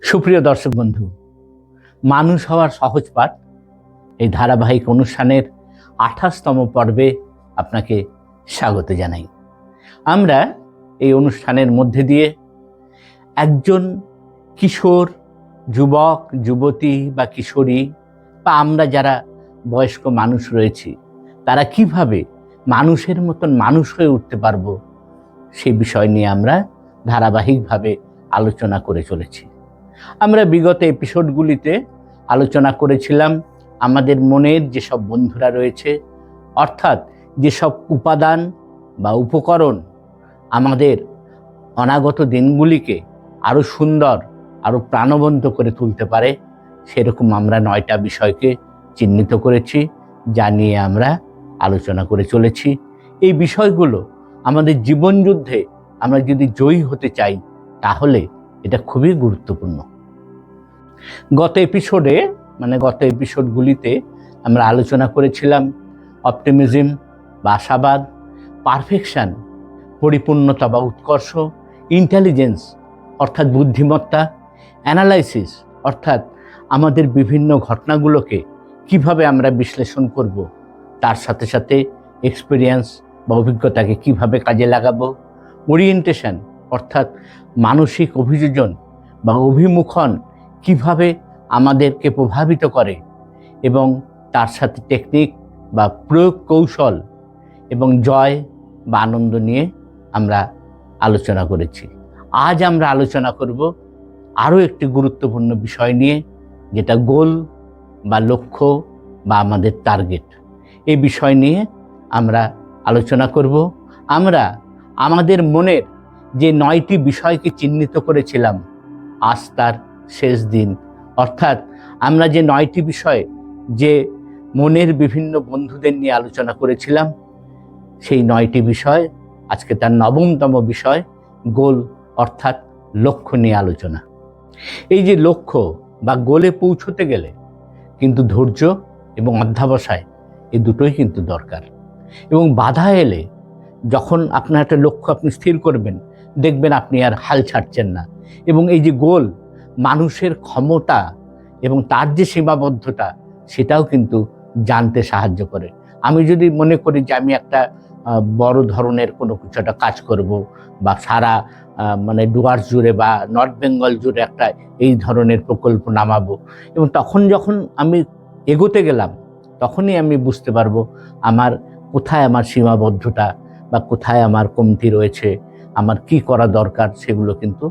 সুপ্রিয় দর্শক বন্ধু, মানুষ হওয়ার সহজ পাঠ এই ধারাবাহিক অনুষ্ঠানের ২৮তম পর্বে আপনাকে স্বাগত জানাই। আমরা এই অনুষ্ঠানের মধ্যে দিয়ে একজন কিশোর, যুবক, যুবতী বা কিশোরী বা আমরা যারা বয়স্ক মানুষ রয়েছি, তারা কিভাবে মানুষের মতন মানুষ হয়ে উঠতে পারবো সেই বিষয় নিয়ে আমরা ধারাবাহিকভাবে আলোচনা করে চলেছি। আমরা বিগত এপিসোডগুলিতে আলোচনা করেছিলাম আমাদের মনের যেসব বন্ধুরা রয়েছে, অর্থাৎ যেসব উপাদান বা উপকরণ আমাদের অনাগত দিনগুলিকে আরও সুন্দর, আরও প্রাণবন্ত করে তুলতে পারে, সেরকম আমরা ৯টা বিষয়কে চিহ্নিত করেছি, যা নিয়ে আমরা আলোচনা করে চলেছি। এই বিষয়গুলো আমাদের জীবনযুদ্ধে আমরা যদি জয়ী হতে চাই, তাহলে এটা খুবই গুরুত্বপূর্ণ। গত এপিসোডগুলিতে আমরা আলোচনা করেছিলাম অপটিমিজম বা আশাবাদ, পারফেকশন পরিপূর্ণতা বা উৎকর্ষ, ইন্টেলিজেন্স অর্থাৎ বুদ্ধিমত্তা, অ্যানালাইসিস অর্থাৎ আমাদের বিভিন্ন ঘটনাগুলোকে কিভাবে আমরা বিশ্লেষণ করব, তার সাথে সাথে এক্সপিরিয়েন্স বা অভিজ্ঞতাকে কিভাবে কাজে লাগাবো, ওরিয়েন্টেশন অর্থাৎ মানসিক অভিযোজন বা অভিমুখন কিভাবে আমাদেরকে প্রভাবিত করে, এবং তার সাথে টেকনিক বা প্রয়োগ কৌশল এবং জয় বা আনন্দ নিয়ে আমরা আলোচনা করেছি। আজ আমরা আলোচনা করব আরও একটি গুরুত্বপূর্ণ বিষয় নিয়ে, যেটা গোল বা লক্ষ্য বা আমাদের টার্গেট। এই বিষয় নিয়ে আমরা আলোচনা করব। আমরা আমাদের মনের যে 9টি বিষয়কে চিহ্নিত করেছিলাম, আজ তার শেষ দিন, অর্থাৎ আমরা যে 9টি বিষয় যে মনের বিভিন্ন বন্ধুদের নিয়ে আলোচনা করেছিলাম, সেই 9টি বিষয় আজকে তার 9তম বিষয় গোল অর্থাৎ লক্ষ্য নিয়ে আলোচনা। এই যে লক্ষ্য বা গোলে পৌঁছতে গেলে কিন্তু ধৈর্য এবং অধ্যবসায় এই দুটোই কিন্তু দরকার। এবং বাধা এলে, যখন আপনার একটা লক্ষ্য আপনি স্থির করবেন, দেখবেন আপনি আর হাল ছাড়ছেন না। এবং এই যে গোল, মানুষের ক্ষমতা এবং তার যে সীমাবদ্ধতা, সেটাও কিন্তু জানতে সাহায্য করে। আমি যদি মনে করি যে আমি একটা বড় ধরনের কোনো কিছু একটা কাজ করব, বা সারা ডুয়ার্স জুড়ে বা নর্থ বেঙ্গল জুড়ে একটা এই ধরনের প্রকল্প নামাবো, এবং তখন যখন আমি এগোতে গেলাম, তখনই আমি বুঝতে পারবো আমার কোথায় আমার সীমাবদ্ধতা বা কোথায় আমার কমতি রয়েছে, আমার কি করা দরকার। সেগুলো কিন্তু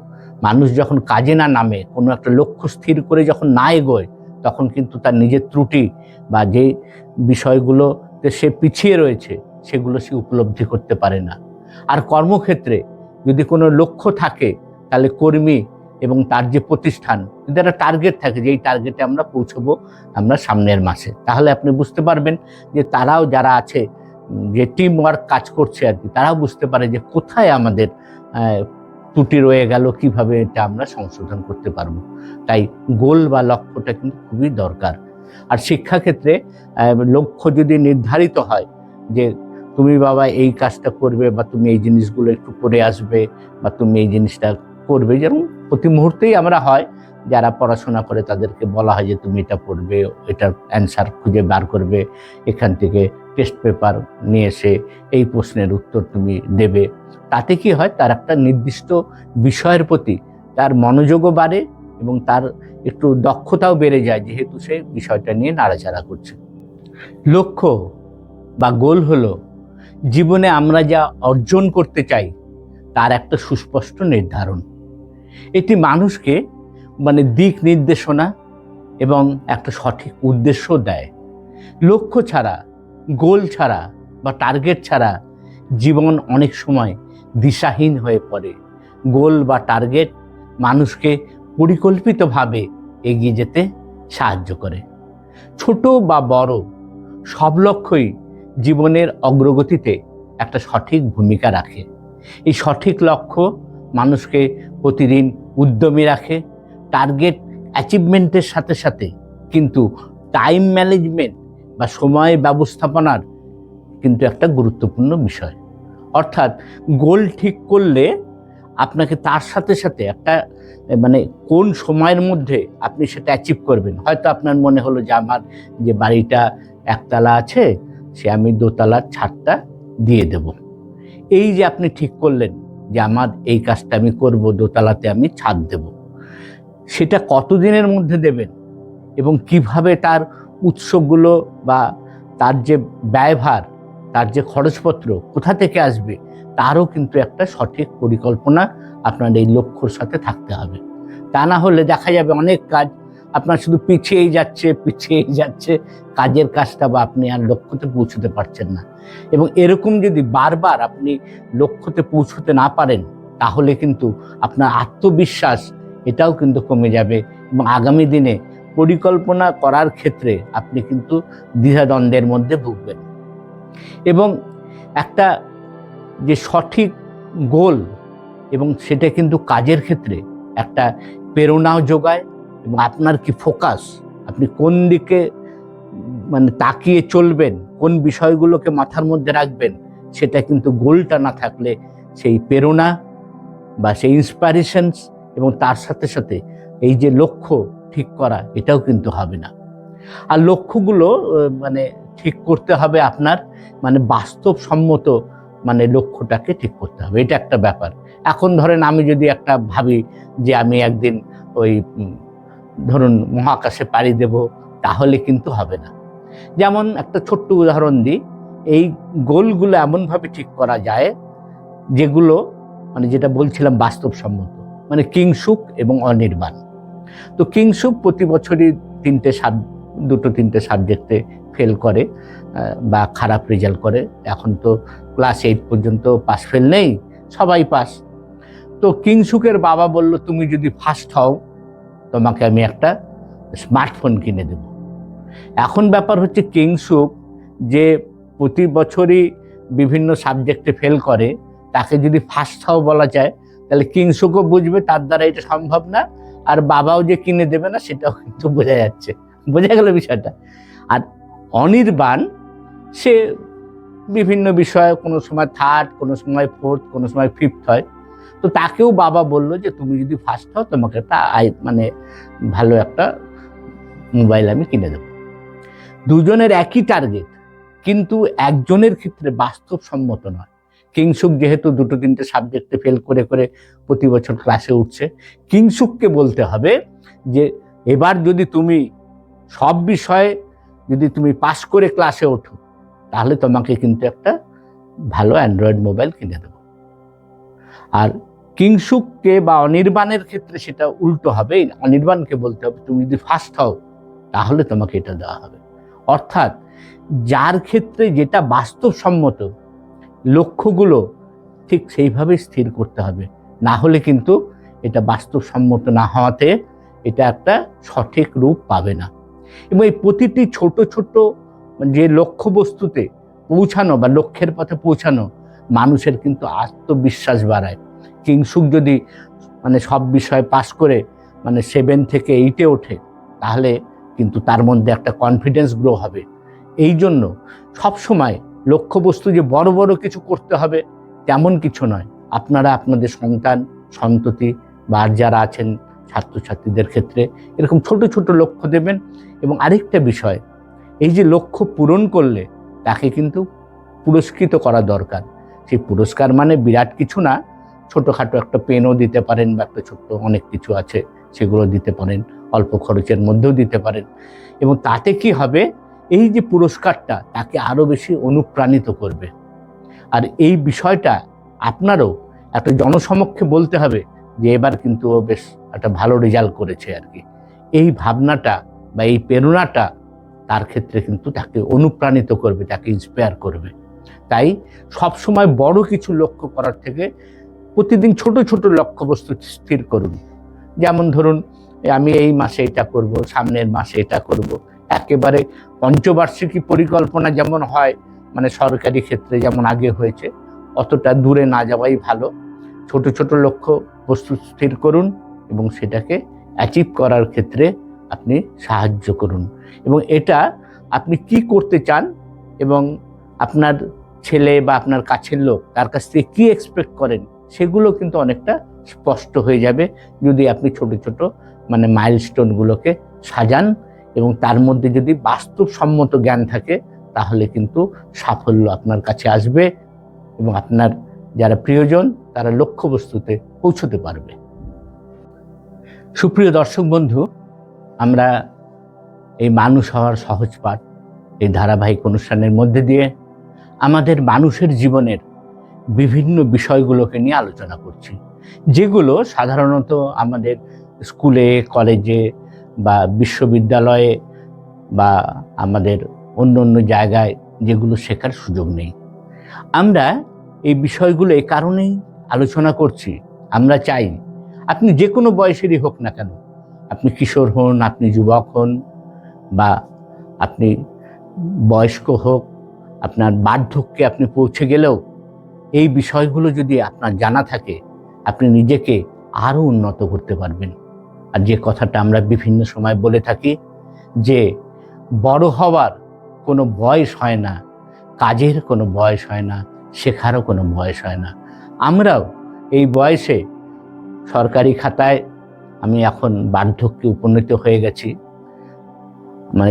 মানুষ যখন কাজে না নামে, কোনো একটা লক্ষ্য স্থির করে যখন না এগোয়, তখন কিন্তু তার নিজের ত্রুটি বা যে বিষয়গুলোতে সে পিছিয়ে রয়েছে, সেগুলো সে উপলব্ধি করতে পারে না। আর কর্মক্ষেত্রে যদি কোনো লক্ষ্য থাকে, তাহলে কর্মী এবং তার যে প্রতিষ্ঠান, যদি একটা টার্গেট থাকে যে এই টার্গেটে আমরা পৌঁছবো আমরা সামনের মাসে, তাহলে আপনি বুঝতে পারবেন যে তারাও যারা আছে, যে টিম ওয়ার্ক কাজ করছে আর কি, তারাও বুঝতে পারে যে কোথায় আমাদের ত্রুটি রয়ে গেল, কিভাবে এটা আমরা সংশোধন করতে পারবো। তাই গোল বা লক্ষ্যটা কিন্তু খুবই দরকার। আর শিক্ষাক্ষেত্রে লক্ষ্য যদি নির্ধারিত হয় যে তুমি বাবা এই কাজটা করবে, বা তুমি এই জিনিসগুলো একটু করে আসবে, বা তুমি এই জিনিসটা করবে, যেমন প্রতি মুহূর্তেই আমরা হয় যারা পড়াশোনা করে তাদেরকে বলা হয় যে তুমি এটা পড়বে, এটার অ্যান্সার খুঁজে বার করবে, এখান থেকে টেস্ট পেপার নিয়ে এসে এই প্রশ্নের উত্তর তুমি দেবে। তাতে কি হয়, তার একটা নির্দিষ্ট বিষয়ের প্রতি তার মনোযোগও বাড়ে এবং তার একটু দক্ষতাও বেড়ে যায়, যেহেতু সে বিষয়টা নিয়ে নাড়াচাড়া করছে। লক্ষ্য বা গোল হলো জীবনে আমরা যা অর্জন করতে চাই তার একটা সুস্পষ্ট নির্ধারণ। এটি মানুষকে দিক নির্দেশনা এবং একটা সঠিক উদ্দেশ্য দেয়। লক্ষ্য ছাড়া, গোল ছাড়া বা টার্গেট ছাড়া জীবন অনেক সময় দিশাহীন হয়ে পড়ে। গোল বা টার্গেট মানুষকে পরিকল্পিতভাবে এগিয়ে যেতে সাহায্য করে। ছোট বা বড় সব লক্ষ্যই জীবনের অগ্রগতিতে একটা সঠিক ভূমিকা রাখে। এই সঠিক লক্ষ্য মানুষকে প্রতিদিন উদ্যমী রাখে। টার্গেট অ্যাচিভমেন্টের সাথে সাথে কিন্তু টাইম ম্যানেজমেন্ট বা সময় ব্যবস্থাপনার কিন্তু একটা গুরুত্বপূর্ণ বিষয়। অর্থাৎ গোল ঠিক করলে আপনাকে তার সাথে সাথে একটা মানে কোন সময়ের মধ্যে আপনি সেটা অ্যাচিভ করবেন। হয়তো আপনার মনে হলো যে আমার যে বাড়িটা একতলা আছে সে আমি দোতলার ছাদটা দিয়ে দেব। এই যে আপনি ঠিক করলেন যে আমার এই কাজটা আমি করব, দোতলাতে আমি ছাদ দেব, সেটা কতদিনের মধ্যে দেবেন এবং কিভাবে তার উৎসগুলো বা তার যে ব্যয়ভার, তার যে খরচপত্র কোথা থেকে আসবে, তারও কিন্তু একটা সঠিক পরিকল্পনা আপনার এই লক্ষ্যর সাথে থাকতে হবে। তা না হলে দেখা যাবে অনেক কাজ আপনার শুধু পিছিয়েই যাচ্ছে, কাজের কাজটা বা আপনি আর লক্ষ্যতে পৌঁছতে পারছেন না। এবং এরকম যদি বারবার আপনি লক্ষ্যতে পৌঁছতে না পারেন, তাহলে কিন্তু আপনার আত্মবিশ্বাস এটাও কিন্তু কমে যাবে এবং আগামী দিনে পরিকল্পনা করার ক্ষেত্রে আপনি কিন্তু দ্বিধাদ্বন্দ্বের মধ্যে ভুগবেন। এবং একটা যে সঠিক গোল এবং সেটা কিন্তু কাজের ক্ষেত্রে একটা প্রেরণাও যোগায় এবং আপনার কি ফোকাস, আপনি কোন দিকে মানে তাকিয়ে চলবেন, কোন বিষয়গুলোকে মাথার মধ্যে রাখবেন, সেটা কিন্তু গোলটা না থাকলে সেই প্রেরণা বা সেই ইন্সপিরেশনস এবং তার সাথে সাথে এই যে লক্ষ্য ঠিক করা, এটাও কিন্তু হবে না। আর লক্ষ্যগুলো মানে ঠিক করতে হবে আপনার মানে বাস্তবসম্মত মানে লক্ষ্যটাকে ঠিক করতে হবে, এটা একটা ব্যাপার। এখন ধরেন আমি যদি একটা ভাবি যে আমি একদিন ওই ধরুন মহাকাশে পাড়ি দেব, তাহলে কিন্তু হবে না। যেমন একটা ছোট্ট উদাহরণ দিই, এই গোলগুলো এমনভাবে ঠিক করা যায় যেগুলো মানে যেটা বলছিলাম বাস্তবসম্মত, মানে কিংসুক এবং অনির্বাণ। তো কিংসুক প্রতি বছরই দুটো তিনটে সাবজেক্টে ফেল করে বা খারাপ রেজাল্ট করে। এখন তো ক্লাস 8 পর্যন্ত পাস ফেল নেই, সবাই পাস। তো কিংসুকের বাবা বলল, তুমি যদি ফার্স্ট হও তোমাকে আমি একটা স্মার্টফোন কিনে দেব। এখন ব্যাপার হচ্ছে কিংসুক যে প্রতি বছরই বিভিন্ন সাবজেক্টে ফেল করে, তাকে যদি ফার্স্ট হও বলা যায়, তাহলে কিংসুকও বুঝবে তার দ্বারা এটা সম্ভব না, আর বাবাও যে কিনে দেবে না সেটাও কিন্তু বোঝা যাচ্ছে। বোঝা গেল বিষয়টা। আর অনির্বাণ সে বিভিন্ন বিষয়ে কোনো সময় থার্ড, কোনো সময় ফোর্থ, কোনো সময় ফিফথ হয়। তো তাকেও বাবা বললো যে তুমি যদি ফার্স্ট হও তোমাকে একটা মানে ভালো একটা মোবাইল আমি কিনে দেবো। দুজনের একই টার্গেট, কিন্তু একজনের ক্ষেত্রে বাস্তবসম্মত নয়। কিংসুক যেহেতু দুটো তিনটে সাবজেক্টে ফেল করে করে প্রতি বছর ক্লাসে উঠছে, কিংসুককে বলতে হবে যে এবার যদি তুমি সব বিষয়ে যদি তুমি পাস করে ক্লাসে ওঠো, তাহলে তোমাকে কিন্তু একটা ভালো অ্যান্ড্রয়েড মোবাইল কিনে দেবো। আর কিংসুককে বা অনির্বাণের ক্ষেত্রে সেটা উল্টো হবে, অনির্বাণকে বলতে হবে তুমি যদি ফার্স্ট হও তাহলে তোমাকে এটা দেওয়া হবে। অর্থাৎ যার ক্ষেত্রে যেটা বাস্তবসম্মত, লক্ষ্যগুলো ঠিক সেইভাবে স্থির করতে হবে, না হলে কিন্তু এটা বাস্তবসম্মত না হওয়াতে এটা একটা সঠিক রূপ পাবে না। এবং এই প্রতিটি ছোট ছোট যে লক্ষ্যবস্তুতে পৌঁছানো বা লক্ষ্যের পথে পৌঁছানো মানুষের কিন্তু আত্মবিশ্বাস বাড়ায়। কিংসুক যদি মানে সব বিষয় পাস করে মানে 7 থেকে 8-এ ওঠে, তাহলে কিন্তু তার মধ্যে একটা কনফিডেন্স গ্রো হবে। এই জন্য সবসময় লক্ষ্যবস্তু যে বড় বড় কিছু করতে হবে তেমন কিছু নয়। আপনারা আপনাদের সন্তান সন্ততি বা যারা আছেন ছাত্রছাত্রীদের ক্ষেত্রে এরকম ছোট ছোট লক্ষ্য দেবেন। এবং আরেকটা বিষয়, এই যে লক্ষ্য পূরণ করলে তাকে কিন্তু পুরস্কৃত করা দরকার। সেই পুরস্কার মানে বিরাট কিছু না, ছোটোখাটো একটা পেনও দিতে পারেন বা একটা ছোট্ট অনেক কিছু আছে সেগুলো দিতে পারেন, অল্প খরচের মধ্যেও দিতে পারেন। এবং তাতে কি হবে, এই যে পুরস্কারটা তাকে আরও বেশি অনুপ্রাণিত করবে। আর এই বিষয়টা আপনারও একটা জনসমক্ষে বলতে হবে যে এবার কিন্তু ও বেশ একটা ভালো রেজাল্ট করেছে আর কি। এই ভাবনাটা বা এই প্রেরণাটা তার ক্ষেত্রে কিন্তু তাকে অনুপ্রাণিত করবে, তাকে ইন্সপায়ার করবে। তাই সবসময় বড় কিছু লক্ষ্য করার থেকে প্রতিদিন ছোট ছোট লক্ষ্যবস্তু স্থির করুন। যেমন ধরুন আমি এই মাসে এটা করব, সামনের মাসে এটা করব। একেবারে পঞ্চবার্ষিকী পরিকল্পনা যেমন হয় মানে সরকারি ক্ষেত্রে যেমন আগে হয়েছে, অতটা দূরে না যাওয়াই ভালো। ছোট ছোট লক্ষ্য বস্তু স্থির করুন এবং সেটাকে অ্যাচিভ করার ক্ষেত্রে আপনি সাহায্য করুন। এবং এটা আপনি কি করতে চান এবং আপনার ছেলে বা আপনার কাছের লোক তার কাছ থেকে কি এক্সপেক্ট করেন সেগুলো কিন্তু অনেকটা স্পষ্ট হয়ে যাবে যদি আপনি ছোট ছোট মাইলস্টোনগুলোকে সাজান এবং তার মধ্যে যদি বাস্তবসম্মত জ্ঞান থাকে, তাহলে কিন্তু সাফল্য আপনার কাছে আসবে এবং আপনার যারা প্রিয়জন তারা লক্ষ্যবস্তুতে পৌঁছতে পারবে। সুপ্রিয় দর্শক বন্ধু, আমরা এই মানুষ হওয়ার সহজ পাঠ এই ধারাবাহিক অনুষ্ঠানের মধ্যে দিয়ে আমাদের মানুষের জীবনের বিভিন্ন বিষয়গুলোকে নিয়ে আলোচনা করছি, যেগুলো সাধারণত আমাদের স্কুলে, কলেজে বা বিশ্ববিদ্যালয়ে বা আমাদের অন্য অন্য জায়গায় যেগুলো শেখার সুযোগ নেই। আমরা এই বিষয়গুলো এই কারণেই আলোচনা করছি, আমরা চাই আপনি যে কোনো বয়সেরই হোক না কেন, আপনি কিশোর হন, আপনি যুবক হন বা আপনি বয়স্ক হোক, আপনার বার্ধক্যে আপনি পৌঁছে গেলেও এই বিষয়গুলো যদি আপনার জানা থাকে, আপনি নিজেকে আরও উন্নত করতে পারবেন। আর যে কথাটা আমরা বিভিন্ন সময় বলে থাকি যে বড় হওয়ার কোনো বয়স হয় না, কাজের কোনো বয়স হয় না, শেখারও কোনো বয়স হয় না। আমরাও এই বয়সে সরকারি খাতায়, আমি এখন বার্ধক্যে উপনীত হয়ে গেছি,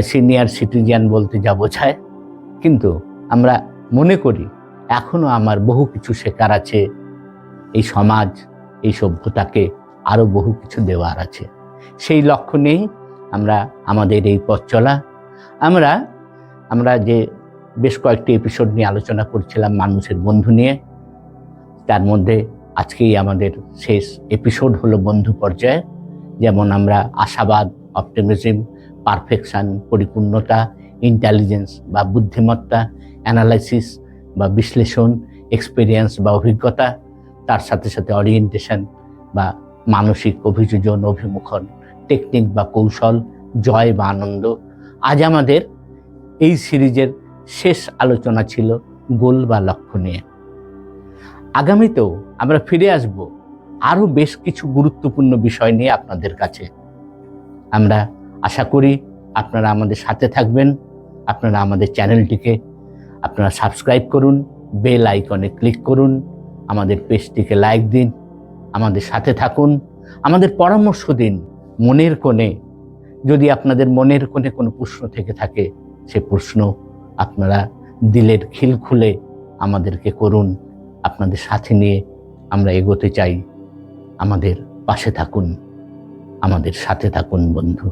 সিনিয়র সিটিজেন বলতে যা বোঝায়, কিন্তু আমরা মনে করি এখনো আমার বহু কিছু শেখার আছে, এই সমাজ, এই সভ্যতাকে আরও বহু কিছু দেওয়ার আছে। সেই লক্ষ্য নিয়েই আমরা আমাদের এই পথ চলা। আমরা যে বেশ কয়েকটি এপিসোড নিয়ে আলোচনা করছিলাম মানুষের বন্ধু নিয়ে, তার মধ্যে আজকেই আমাদের শেষ এপিসোড হলো বন্ধু পর্যায়ে। যেমন আমরা আশাবাদ, অপটিমিজম, পারফেকশন, পরিপূর্ণতা, ইন্টেলিজেন্স বা বুদ্ধিমত্তা, অ্যানালাইসিস বা বিশ্লেষণ, এক্সপেরিয়েন্স বা অভিজ্ঞতা, তার সাথে সাথে অরিয়েন্টেশন বা মানসিক অভিযোজন, অভিমুখন, টেকনিক বা কৌশল, জয় বা আনন্দ। আজ আমাদের এই সিরিজের শেষ আলোচনা ছিল গোল বা লক্ষ্য নিয়ে। আগামীতেও আমরা ফিরে আসব আরও বেশ কিছু গুরুত্বপূর্ণ বিষয় নিয়ে আপনাদের কাছে। আমরা আশা করি আপনারা আমাদের সাথে থাকবেন। আপনারা আমাদের চ্যানেলটিকে সাবস্ক্রাইব করুন, বেল আইকনে ক্লিক করুন, আমাদের পেজটিকে লাইক দিন, আমাদের সাথে থাকুন, আমাদের পরামর্শ দিন। মনের কোণে যদি আপনাদের মনের কোণে কোনো প্রশ্ন থেকে থাকে, সে প্রশ্ন আপনারা দিলের খিল খুলে আমাদেরকে করুন। আপনাদের সাথে নিয়ে আমরা এগোতে চাই। আমাদের পাশে থাকুন, আমাদের সাথে থাকুন বন্ধু।